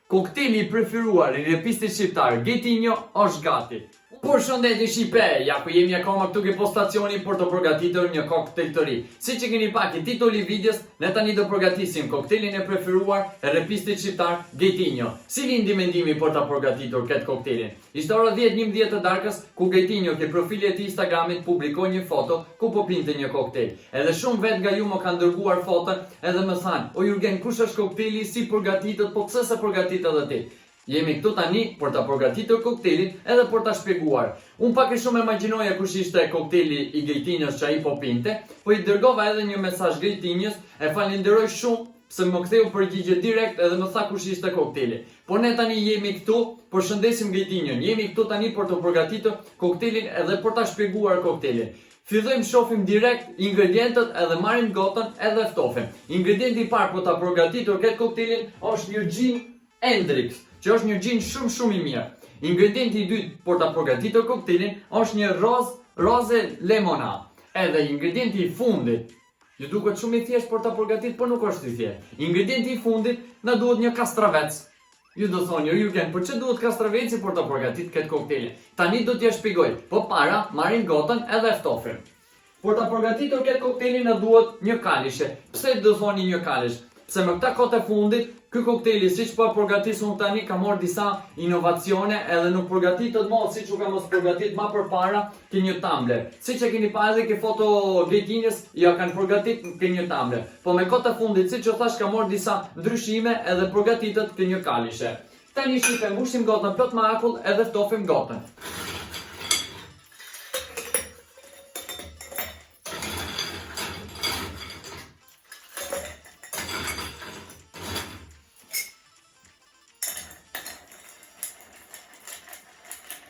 Kokteli i preferuar i repistit shqiptar Ghetinho është gati. Përshëndetje Shqipeja, ku jemi akoma këtu ke postacioni për të përgatitur një koktel të ri. Si që keni pak i titulli i videos, ne tani do përgatisim koktelin e preferuar e repistit shqiptar Ghetinho. Si lindi mendimi për të përgatitur këtë koktelin? Ishte ora 10-11 të darkës ku Ghetinho ke profilet e Instagramit publikoi një foto ku po pinte një koktel. Edhe shumë vet nga ju më kanë dërguar foton edhe më thanë: "O Jurgen, kush është kokteli, si përgatitet, po pse se përgatitet edhe ti?" Jemi këtu tani për ta përgatitur koktelin edhe për ta shpjeguar. Unë pak e shumë imagjinoja kush ishte kokteli i Ghetinhos që ai po pinte, po i dërgova edhe një mesazh Ghetinhos, e falenderoj shumë se më ktheu përgjigje direkt edhe më tha kush ishte kokteli. Po ne tani jemi këtu, përshëndesim Ghetinhon, jemi këtu tani për të përgatitur koktelin edhe për ta shpjeguar koktelin. Fillojmë shohim direkt ingredientët edhe marrim gotën edhe ftofim. Ingredienti i parë për ta përgatitur këtë koktelin është një gin Hendrix, që është një gin shumë i mirë. Ingredienti i dytë për ta përgatitur koktelin është një roze limonade. Edhe ingredienti i fundit, ju duket shumë i thjeshtë për ta përgatitur, por nuk është i thjeshtë. Ingredienti i fundit na duhet një kastravec. Ju do thoni: "Jurgen, po ç'e duhet kastraveci për ta përgatitur këtë koktelin?" Tani do t'ja shpjegoj. Po para marrim gotën edhe ftofim. Për ta përgatitur këtë koktelin na duhet një kalishe. Pse do thoni një kalish? Pse me këta kohë të fundit, ky kokteli siç po përgatis unë tani ka marrë disa inovacione edhe nuk përgatitet më siç u ka mos përgatit më përpara ke një tumbler. Siç e keni pa edhe ke foto Ghetinhos, ja kanë përgatit ke një tumbler. Po me kohë të fundit, siç u thash, ka marrë disa ndryshime edhe përgatitet ke një kalishe. Tani shifem, mbushim gotën plot me akull edhe ftofim gotën.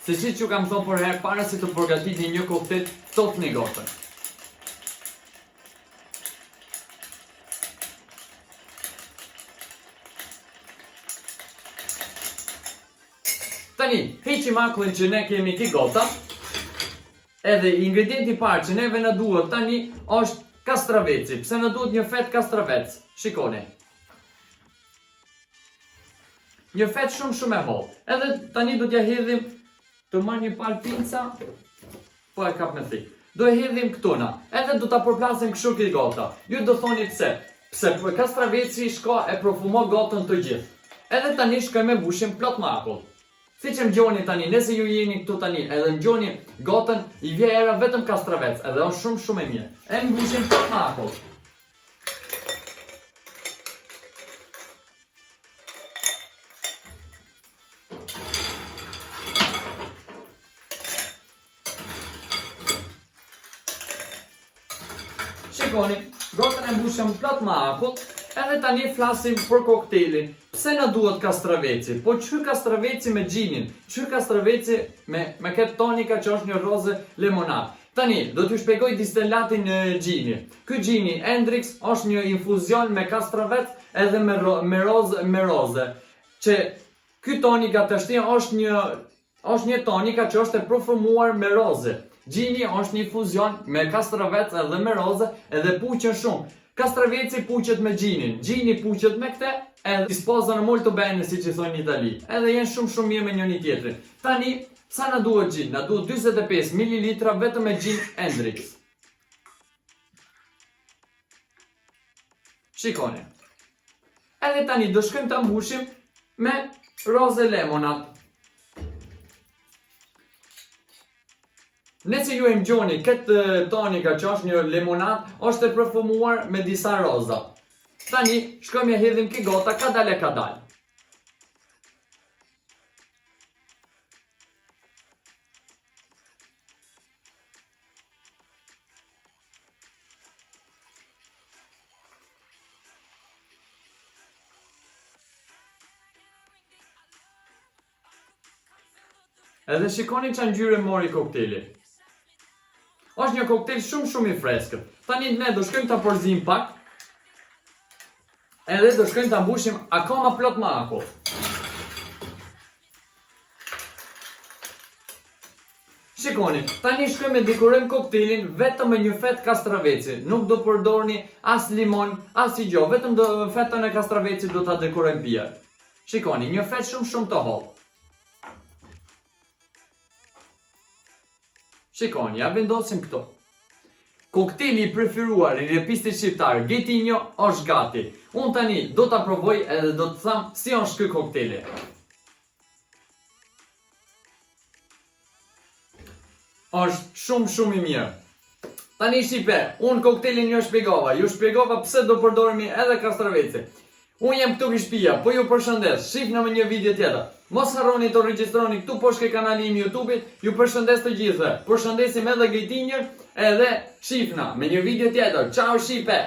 Se si që kam thonë për herë, para se të përgatitni një koktel, ftofni gotën. Tani, heqim akullin që ne kemi ki gota, edhe ingredienti i parë që neve na duhet tani është kastraveci. Pse na duhet një fet kastravec? Shikoni. Një fet shumë e hollë. Edhe tani do t'ja hedhim. Të marrë një palë pinca, po e kap me thikë. Do e hedhim këtuna, edhe do ta përplasim kështu këtë gota. Ju do thoni pse? Pse kastraveci shko e profumo gotën të gjithë. Edhe tani shkojmë e mbushim plot me akull. Siç e ngjoni tani, nëse ju jeni këtu tani, edhe ngjoni gotën, i vjen era vetëm kastravec, edhe është shumë e mirë. E mbushim plot me akull. Shikoni, gotën e mbushëm plot me akull, edhe tani flasim për koktelin. Pse na duhet kastraveci? Po çhy kastraveci me gjinin? Çhy kastraveci me këtë tonika që është një roze limonade? Tani, do t'ju shpjegoj distillatin e gjini. Ky gjini Hendrix është një infuzion me kastravec edhe me roze. Që ky tonika të shtin është një tonika që është e përfumuar me roze. Gjini është një fuzion me kastravec edhe me roze edhe puqen shumë. Kastraveci puqet me gjinin, gjini puqet me këte edhe disposano molto bene, si që thonë në Itali. Edhe jenë shumë mirë me njëri tjetrin. Tani, sa na duhet gjin? Na duhet 45 ml vetëm me gjin Hendrix. Shikoni. Edhe tani do shkojmë ta mbushim me roze limonade. Nëse ju e ngjoni këtë tonika që është një limonad, është e përfumuar me disa roza. Tani, shkojmë e hedhim ki gota kadal. Edhe shikoni që ngjyrë mori kokteli. Është një koktel shumë i freskët. Tani ne do shkojmë ta përzim pak. Edhe do shkojmë ta mbushim akoma plot me akull. Shikoni, tani shkojmë e dekorojmë koktelin vetëm me një fet kastraveci. Nuk do përdorni as limon, as i gjo, vetëm fetën e kastravecit do ta dekorojmë pia. Shikoni, një fet shumë të hollë. Shikoni, ja vendosim këto. Kokteli i preferuar i repistit shqiptar Getinjo është gati. Unë tani do ta provoj edhe do të them si është ky kokteli. Është shumë i mirë. Tani shipe, unë koktelin ju shpjegova pse do përdoremi edhe kastraveci. Unë jam këtu në shtëpia, po ju përshëndes, shihni në një video tjetër. Mos harroni të regjistroni këtu poshtë ke kanali im YouTube-it, ju përshëndes të gjithëve. Përshëndesim edhe Getinjën edhe shihna me një video tjetër. Ciao shipe!